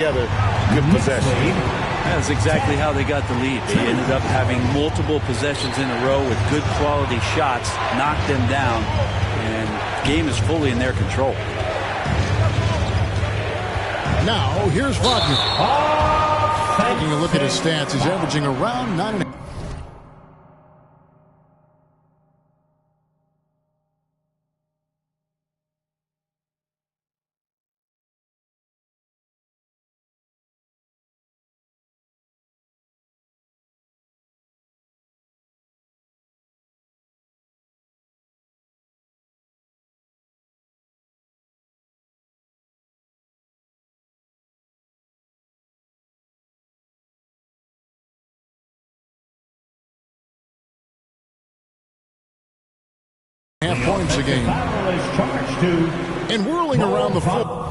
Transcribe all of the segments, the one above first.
Other good possession. That's exactly how they got the lead. They ended up having multiple possessions in a row with good quality shots, knocked them down, and the game is fully in their control. Now, here's Wagner. Taking a look at his stats, he's averaging around 9.5. Half points a game. And whirling around the floor.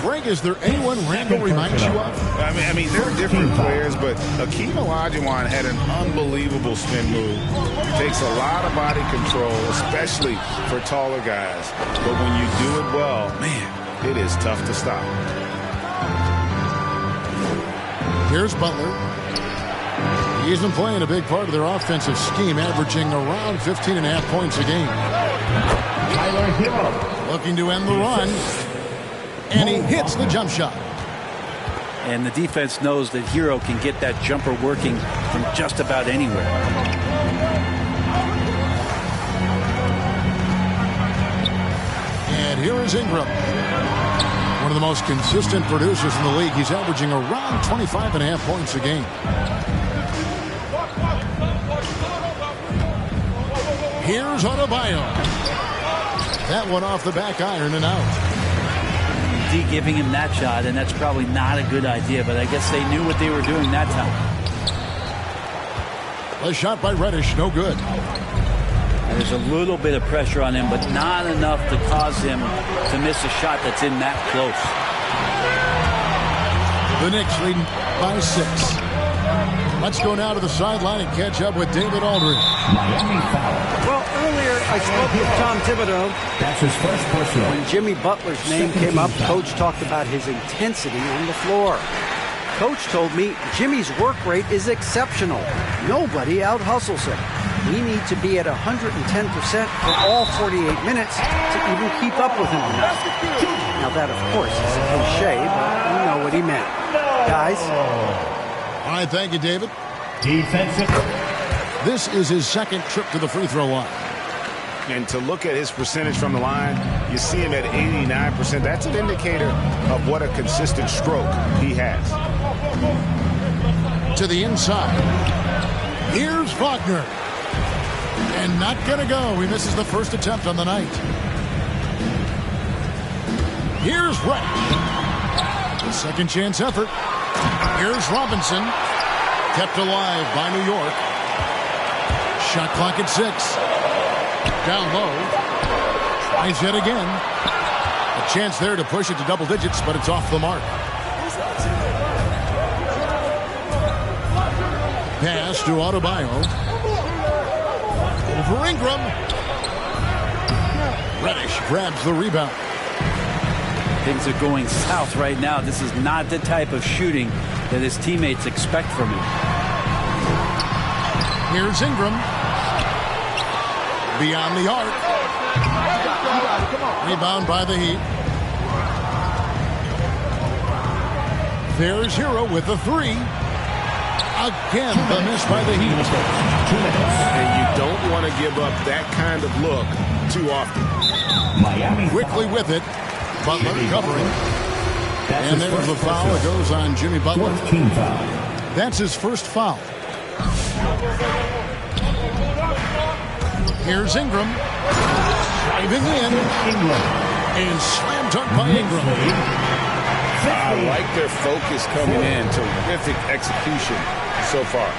Greg, is there anyone Randall reminds you of? I mean, there are different players, but Akeem Olajuwon had an unbelievable spin move. Takes a lot of body control, especially for taller guys. But when you do it well, man, it is tough to stop. Here's Butler. He's been playing a big part of their offensive scheme, averaging around 15.5 points a game. Tyler Hero. Looking to end the run. And he hits the jump shot. And the defense knows that Hero can get that jumper working from just about anywhere. And here is Ingram. One of the most consistent producers in the league. He's averaging around 25.5 points a game. Here's Adebayo. That one off the back iron and out. D giving him that shot, and that's probably not a good idea, but I guess they knew what they were doing that time. A shot by Reddish, no good. And there's a little bit of pressure on him, but not enough to cause him to miss a shot that's in that close. The Knicks leading by 6. Let's go now to the sideline and catch up with David Aldridge. Well, earlier I spoke with Tom Thibodeau. That's his first personal. When Jimmy Butler's name came up, Coach talked about his intensity on the floor. Coach told me Jimmy's work rate is exceptional. Nobody out-hustles him. We need to be at 110% for all 48 minutes to even keep up with him. Now that, of course, is a cliche, but you know what he meant. Guys. All right, thank you, David. Defensive. This is his second trip to the free throw line. And to look at his percentage from the line, you see him at 89%. That's an indicator of what a consistent stroke he has. To the inside. Here's Wagner. And not going to go. He misses the first attempt on the night. Here's Reddish. A second chance effort. Here's Robinson. Kept alive by New York. Shot clock at 6. Down low. Tries yet again. A chance there to push it to double digits, but it's off the mark. Pass to Adebayo. Over Ingram. Reddish grabs the rebound. Things are going south right now. This is not the type of shooting that his teammates expect from him. Here's Ingram. Beyond the arc. Rebound by the Heat. There's Hero with the three. Again, the miss by the Heat. And you don't want to give up that kind of look too often. Miami Quickly with it. Butler covering. And there's the foul. It goes on Jimmy Butler. Team foul. That's his first foul. Here's Ingram. Driving in. And slam dunk by Ingram. I like their focus coming in. Terrific execution so far.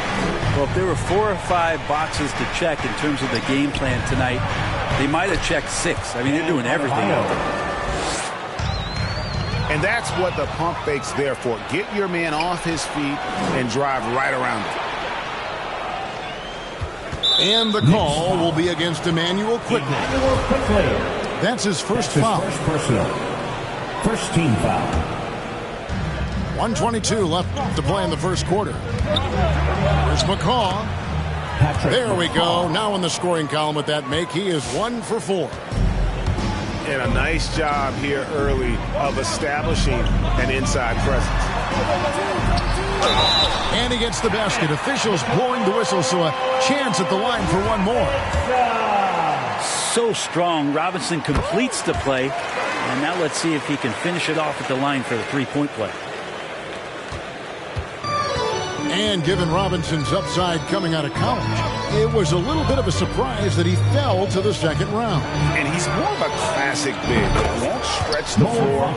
Well, if there were 4 or 5 boxes to check in terms of the game plan tonight, they might have checked 6. I mean, they're doing everything out there. And that's what the pump fake's there for. Get your man off his feet and drive right around him. And the call will be against Emmanuel Quickly. That's his first foul. First personal. First team foul. 1:22 left to play in the first quarter. There's McCaw. There we go. Now in the scoring column with that make. He is 1 for 4. And a nice job here early of establishing an inside presence. And he gets the basket. Officials blowing the whistle, so a chance at the line for one more. So strong. Robinson completes the play. And now let's see if he can finish it off at the line for the three-point play. And given Robinson's upside coming out of college, it was a little bit of a surprise that he fell to the second round. And he's more of a classic big. Won't stretch the floor.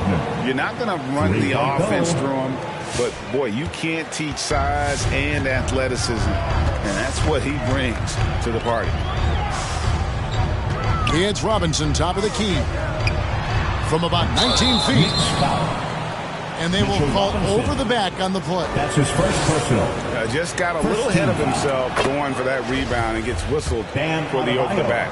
You're not going to run the offense through him. But, boy, you can't teach size and athleticism. And that's what he brings to the party. It's Robinson, top of the key. From about 19 feet. And they will call over the back on the play. That's his first personal. Just got a little ahead of himself going for that rebound and gets whistled for the over the back.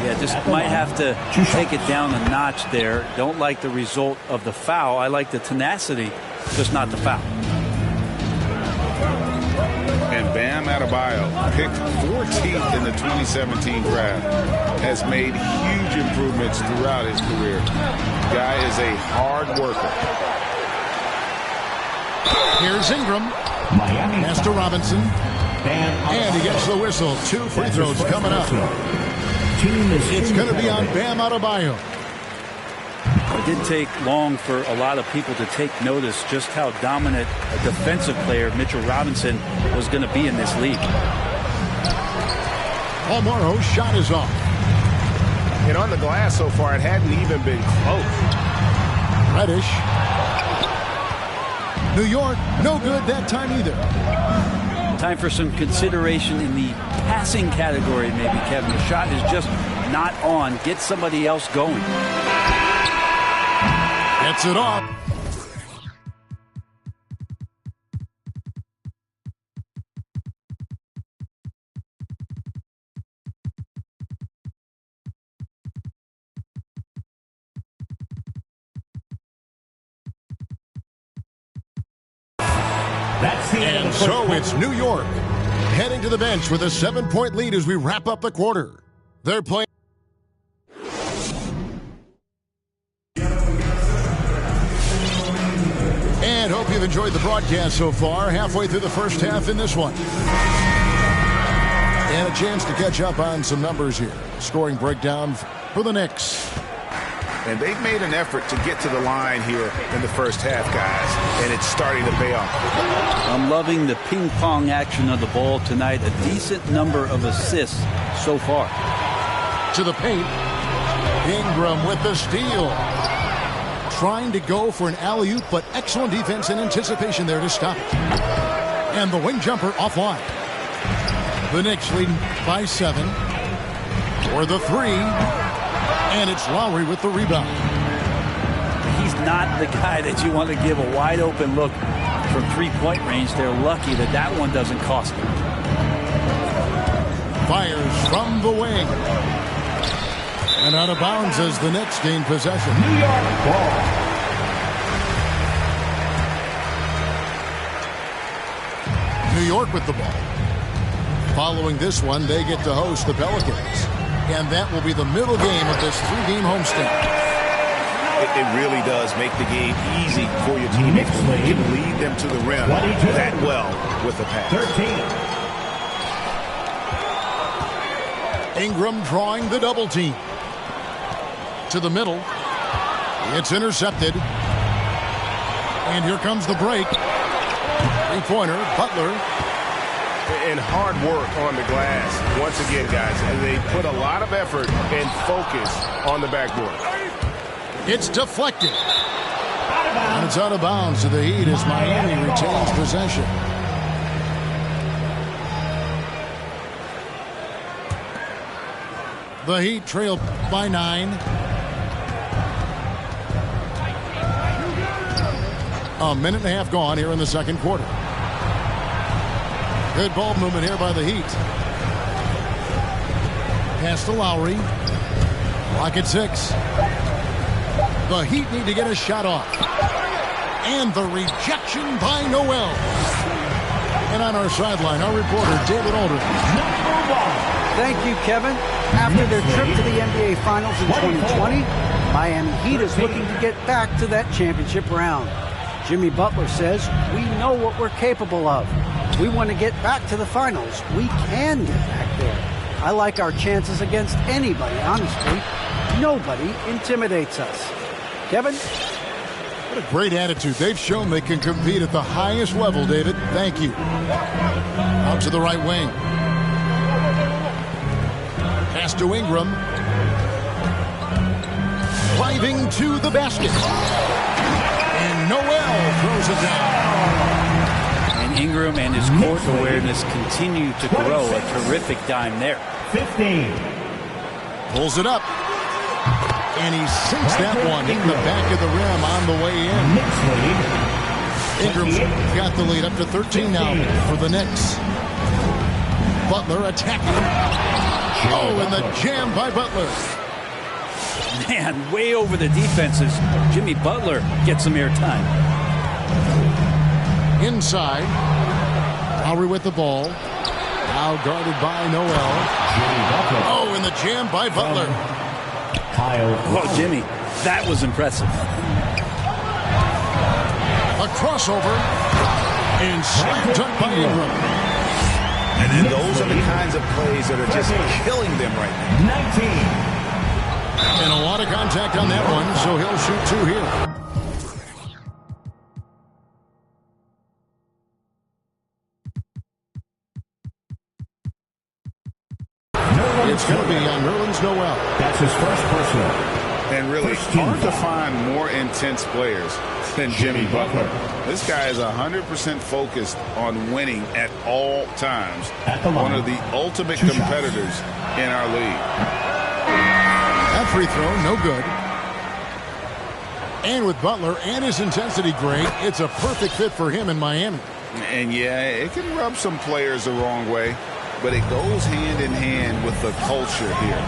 Yeah, just might have to take it down a notch there. Don't like the result of the foul. I like the tenacity, just not the foul. And Bam Adebayo, picked 14th in the 2017 draft, has made huge improvements throughout his career. Guy is a hard worker. Here's Ingram. Pass to Robinson. And he gets the whistle. 2 free throws coming up. It's going to be on Bam Adebayo. It didn't take long for a lot of people to take notice just how dominant a defensive player Mitchell Robinson was going to be in this league. Paul Morrow's shot is off. And on the glass so far, it hadn't even been close. Reddish. New York, no good that time either. Time for some consideration in the passing category, maybe, Kevin. The shot is just not on. Get somebody else going. Gets it off. And so it's New York heading to the bench with a 7-point lead as we wrap up the quarter. They're playing. And hope you've enjoyed the broadcast so far. Halfway through the first half in this one. And a chance to catch up on some numbers here. Scoring breakdown for the Knicks. And they've made an effort to get to the line here in the first half, guys, and it's starting to pay off. I'm loving the ping-pong action of the ball tonight. A decent number of assists so far. To the paint. Ingram with the steal. Trying to go for an alley-oop, but excellent defense and anticipation there to stop it. And the wing jumper offline. The Knicks leading by 7. For the 3. And it's Lowry with the rebound. He's not the guy that you want to give a wide open look from three-point range. They're lucky that that one doesn't cost them. Fires from the wing. And out of bounds as the Knicks gain possession. New York ball. New York with the ball. Following this one, they get to host the Pelicans. And that will be the middle game of this 3-game homestand. It really does make the game easy for your teammates when you can lead them to the rim that well with the pass. 13. Ingram drawing the double team. To the middle. It's intercepted. And here comes the break. Three-pointer, Butler. And hard work on the glass. Once again, guys, and they put a lot of effort and focus on the backboard. It's deflected. And it's out of bounds to the Heat as Miami retains possession. The Heat trail by 9. A minute and a half gone here in the second quarter. Good ball movement here by the Heat. Pass to Lowry. Clock at 6. The Heat need to get a shot off. And the rejection by Noel. And on our sideline, our reporter, David Aldridge. Thank you, Kevin. After their trip to the NBA Finals in 2020, Miami Heat is looking to get back to that championship round. Jimmy Butler says, we know what we're capable of. We want to get back to the finals. We can get back there. I like our chances against anybody, honestly. Nobody intimidates us. Kevin? What a great attitude. They've shown they can compete at the highest level, David. Thank you. Out to the right wing. Pass to Ingram. Driving to the basket. And Noel throws it down. And Ingram and his court awareness continue to grow. A terrific dime there. 15. Pulls it up. And he sinks that one in the back of the rim on the way in. Ingram's got the lead up to 13 now for the Knicks. Butler attacking. Oh, and the jam by Butler. Man, way over the defenses. Jimmy Butler gets some airtime. Inside. Lowry with the ball. Now guarded by Noel. Oh, and the jam by Butler. Oh, Jimmy, that was impressive. A crossover. And slammed up by Ingram. And then those are the kinds of plays that are just killing them right now. 19. And a lot of contact on that one, so he'll shoot 2 here. It's going to be on Nerlens Noel. That's his first personal. And really hard to find more intense players than Jimmy Butler. This guy is 100% focused on winning at all times. One of the ultimate competitors in our league. That free throw, no good. And with Butler and his intensity grade, it's a perfect fit for him in Miami. And yeah, it can rub some players the wrong way, but it goes hand in hand with the culture here.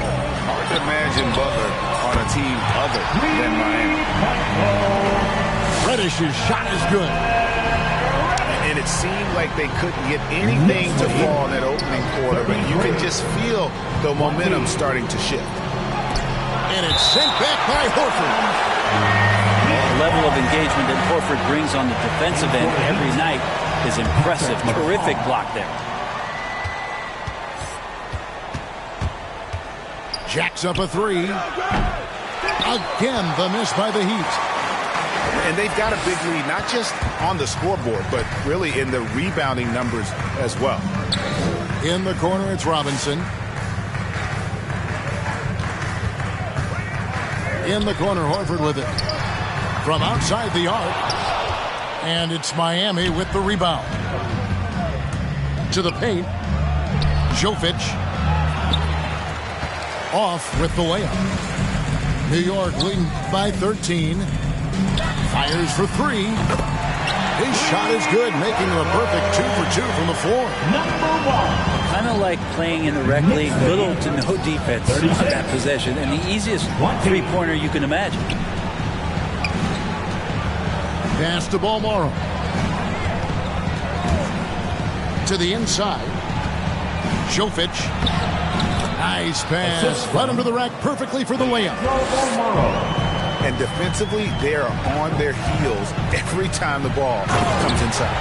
Hard to imagine Butler on a team other than Miami. Reddish's shot is good. And it seemed like they couldn't get anything to fall in that opening quarter, but you can just feel the momentum starting to shift. And it's sent back by Horford. The level of engagement that Horford brings on the defensive end every night is impressive. Terrific block there. Jacks up a 3. Again, the miss by the Heat. And they've got a big lead, not just on the scoreboard, but really in the rebounding numbers as well. In the corner, it's Robinson. In the corner, Horford with it. From outside the arc. And it's Miami with the rebound. To the paint. Jovic. Off with the layup. New York leading by 13. Fires for 3. His shot is good, making him a perfect 2 for 2 from the floor. Kind of like playing in the rec league, little to no defense on that possession, and the easiest three-pointer you can imagine. Pass to Balmoro. To the inside. Jovic. Nice pass. Led him to the rack perfectly for the layup. And defensively, they are on their heels every time the ball comes inside.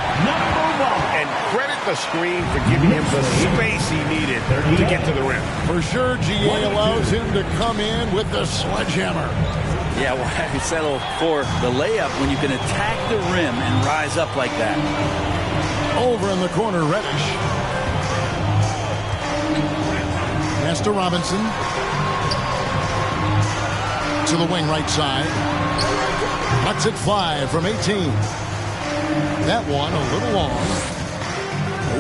And credit the screen for giving him the space he needed to get to the rim. For sure, GA allows him to come in with the sledgehammer. Yeah, why settle for the layup when you can attack the rim and rise up like that? Over in the corner, Reddish. Pass to Robinson. To the wing right side. Lets it fly from 18. That one a little long.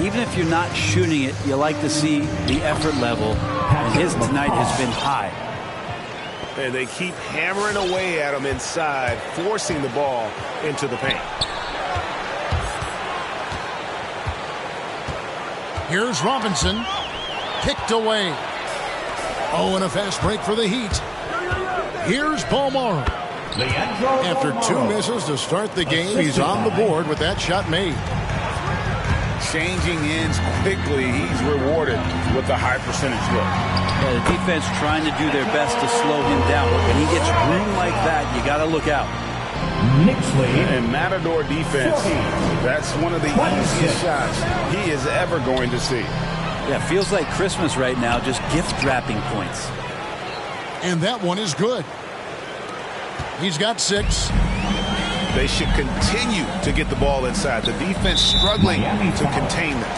Even if you're not shooting it, you like to see the effort level. And his tonight has been high. And they keep hammering away at him inside, forcing the ball into the paint. Here's Robinson. Kicked away. Oh, and a fast break for the Heat. Here's Balmoro. After 2 misses to start the game, he's on the board with that shot made. Changing ends quickly, he's rewarded with a high percentage look. Yeah, the defense trying to do their best to slow him down. But when he gets room like that, you got to look out. Knicks lead. And Matador defense, that's one of the easiest shots he is ever going to see. Yeah, feels like Christmas right now, just gift wrapping points. And that one is good. He's got 6. They should continue to get the ball inside. The defense struggling to contain them.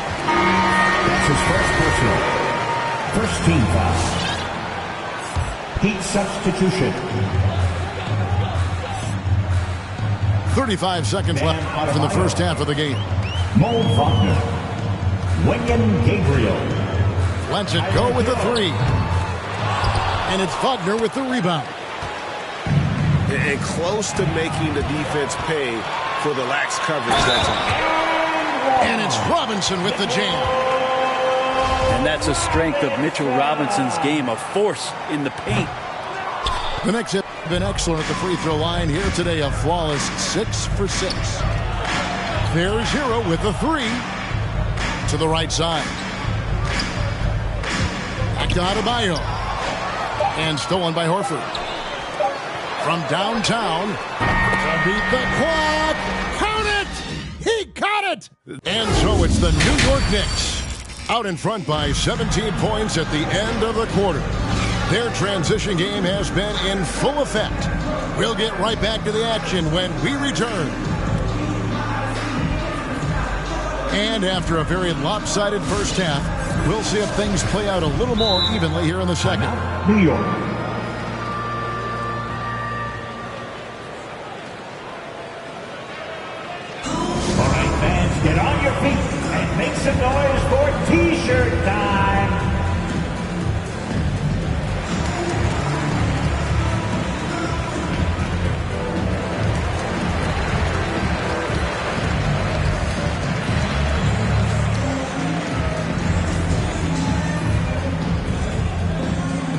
That's his first personal. First team foul. Heat substitution. 35 seconds left in the first half of the game. Mo Wagner. Wenyen Gabriel. Lets it go with the 3. And it's Wagner with the rebound. And close to making the defense pay for the lax coverage that time. And it's Robinson with the jam. And that's a strength of Mitchell Robinson's game, a force in the paint. The Knicks have been excellent at the free throw line here today, a flawless 6 for 6. There's Hero with the 3 to the right side. Back to Adebayo. And stolen by Horford. From downtown to beat the quad. Count it! He caught it! And so it's the New York Knicks out in front by 17 points at the end of the quarter. Their transition game has been in full effect. We'll get right back to the action when we return. And after a very lopsided first half, we'll see if things play out a little more evenly here in the second. New York. Get on your feet and make some noise for T-shirt time.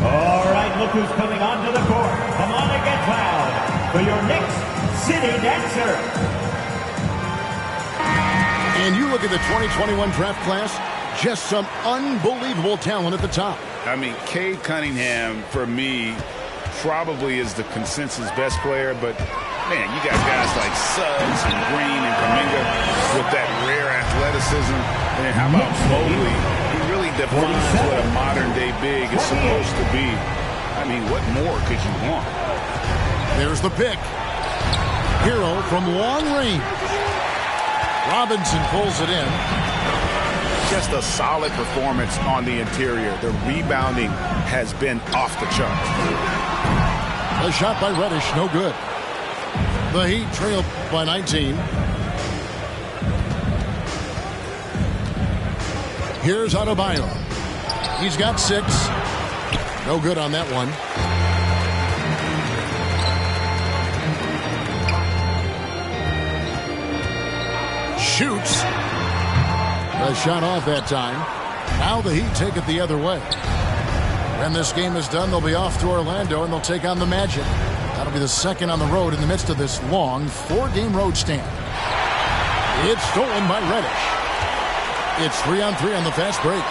All right, look who's coming onto the court. Come on and get loud for your Knicks City Dancer. And you look at the 2021 draft class, just some unbelievable talent at the top. I mean, Cade Cunningham, for me, probably is the consensus best player. But, man, you got guys like Suggs and Green and Kuminga with that rare athleticism. And then how about Mobley? He really defines what a modern-day big is supposed to be. I mean, what more could you want? There's the pick. Hero from long range. Robinson pulls it in. Just a solid performance on the interior. The rebounding has been off the charts. A shot by Reddish, no good. The Heat trail by 19. Here's Adebayo. He's got 6. No good on that one. Shoots. The shot off that time. Now the Heat take it the other way. When this game is done, they'll be off to Orlando, and they'll take on the Magic. That'll be the second on the road in the midst of this long 4-game road stand. It's stolen by Reddish. It's 3-on-3 on the fast break.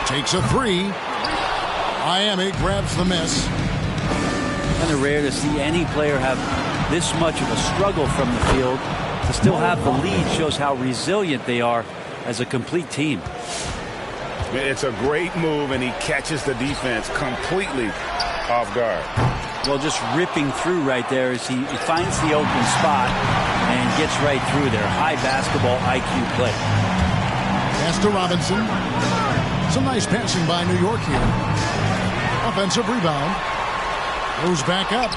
Takes a three. Miami grabs the miss. Kind of rare to see any player have this much of a struggle from the field. To still have the lead shows how resilient they are as a complete team. It's a great move, and he catches the defense completely off guard. Well, just ripping through right there as he finds the open spot and gets right through there. High basketball IQ play. Pass to Robinson. Some nice passing by New York here. Offensive rebound. Goes back up.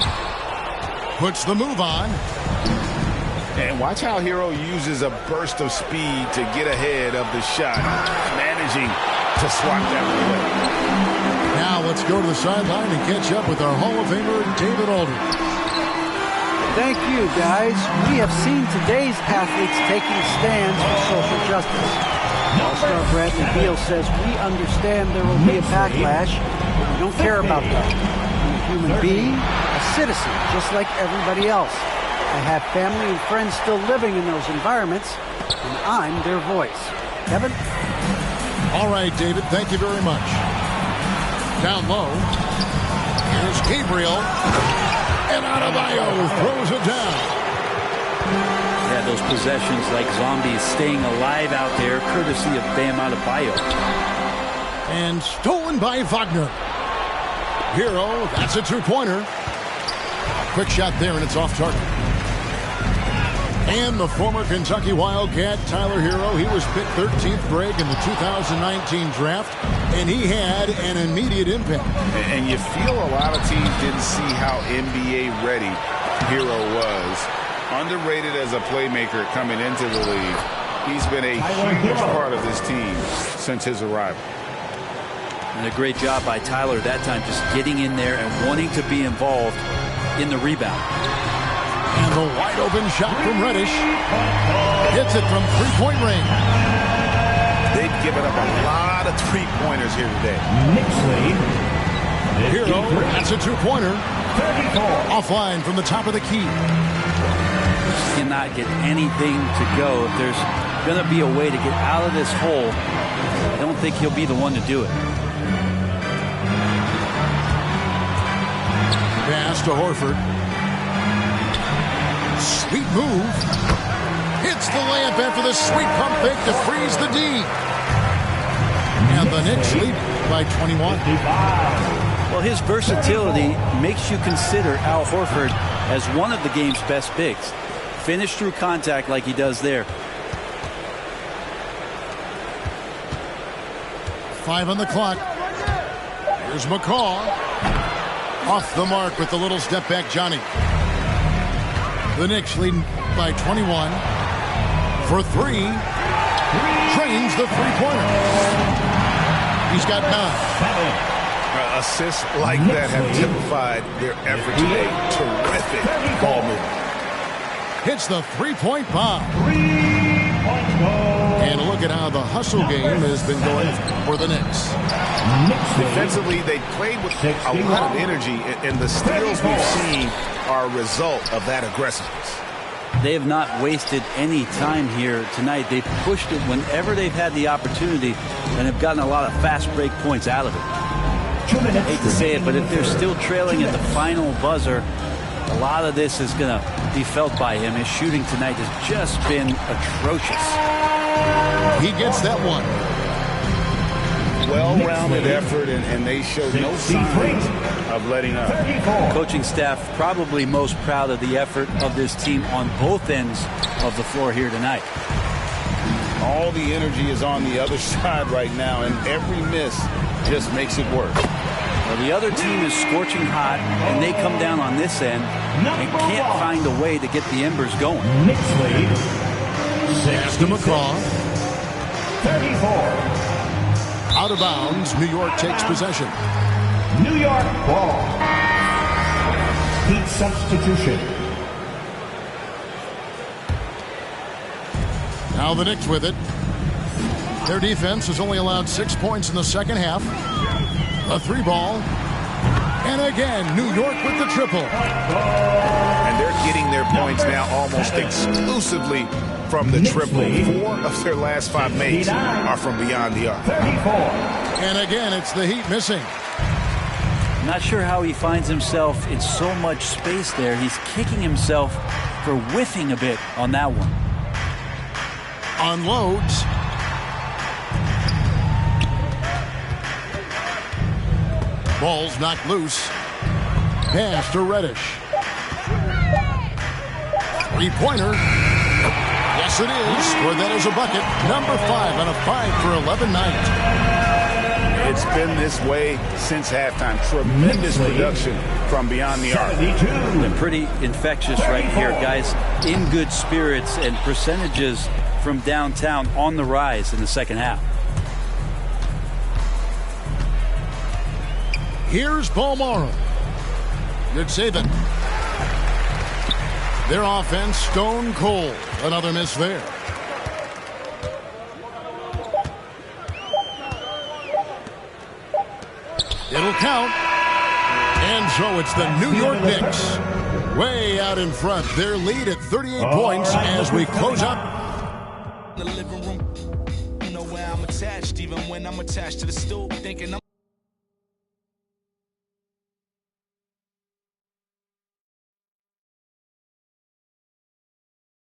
Puts the move on. And watch how Hero uses a burst of speed to get ahead of the shot, managing to swat that away. Now let's go to the sideline and catch up with our Hall of Famer, David Aldridge. Thank you, guys. We have seen today's athletes taking stands for social justice. All-star Bradley Beal says we understand there will be a backlash, but we don't care about that. I'm a human being, a citizen, just like everybody else. I have family and friends still living in those environments, and I'm their voice. Kevin? All right, David, thank you very much. Down low. Here's Gabriel. And Adebayo throws it down. Yeah, those possessions like zombies staying alive out there, courtesy of Bam Adebayo. And stolen by Wagner. Hero, that's a two-pointer. Quick shot there, and it's off target. And the former Kentucky Wildcat, Tyler Hero, he was picked 13th break in the 2019 draft, and he had an immediate impact. And you feel a lot of teams didn't see how NBA ready Hero was. Underrated as a playmaker coming into the league. He's been a huge part of this team since his arrival. And a great job by Tyler that time, just getting in there and wanting to be involved in the rebound. And the wide open shot from Reddish. Hits it from three-point range. They've given up a lot of three-pointers here today. Knicks lead. Hero, that's a two-pointer. Offline from the top of the key. Cannot get anything to go. If there's going to be a way to get out of this hole, I don't think he'll be the one to do it. Pass to Horford. Sweet move. Hits the layup after the sweet pump fake to freeze the D. And the Knicks lead by 21. Well, his versatility makes you consider Al Horford as one of the game's best bigs. Finish through contact like he does there. 5 on the clock. Here's McCaw. Off the mark with the little step back, Johnny. The Knicks leading by 21. For three. Drains the three-pointer. He's got 9. Assists like that have typified their effort today. Terrific ball movement. Hits the three-point bomb. And look at how the hustle game has been going for the Knicks. Defensively, they played with a lot of energy, and the steals we've seen are a result of that aggressiveness. They have not wasted any time here tonight. They've pushed it whenever they've had the opportunity and have gotten a lot of fast break points out of it. I hate to say it, but if they're still trailing at the final buzzer, a lot of this is going to be felt by him. His shooting tonight has just been atrocious. He gets that one. Well-rounded effort, and they showed no signs of letting up. Coaching staff probably most proud of the effort of this team on both ends of the floor here tonight. All the energy is on the other side right now, and every miss just makes it worse. Well, the other team is scorching hot, and they come down on this end and can't find a way to get the embers going. Knicks lead. Pass to McCaw. 34. Out of bounds, New York takes possession. New York ball. Heat substitution. Now the Knicks with it. Their defense has only allowed 6 points in the second half. A 3-ball. And again, New York with the triple. And they're getting their points now almost exclusively from the triple. 4 of their last 5 makes are from beyond the arc. And again, it's the Heat missing. Not sure how he finds himself in so much space there. He's kicking himself for whiffing a bit on that one. Unloads. Ball's knocked loose. Pass to Reddish. Three-pointer. Yes, it is. Scored that as a bucket. Number 5 on a 5-for-11 night. It's been this way since halftime. Tremendous production from beyond the arc. And pretty infectious right here. Guys in good spirits and percentages from downtown on the rise in the second half. Here's Balmora. Good saving. Their offense stone cold. Another miss there. It'll count. And so it's the New York Knicks way out in front. Their lead at 38 points as we close up. The living room, you know where I'm attached, even when I'm attached to the stool, thinking I'm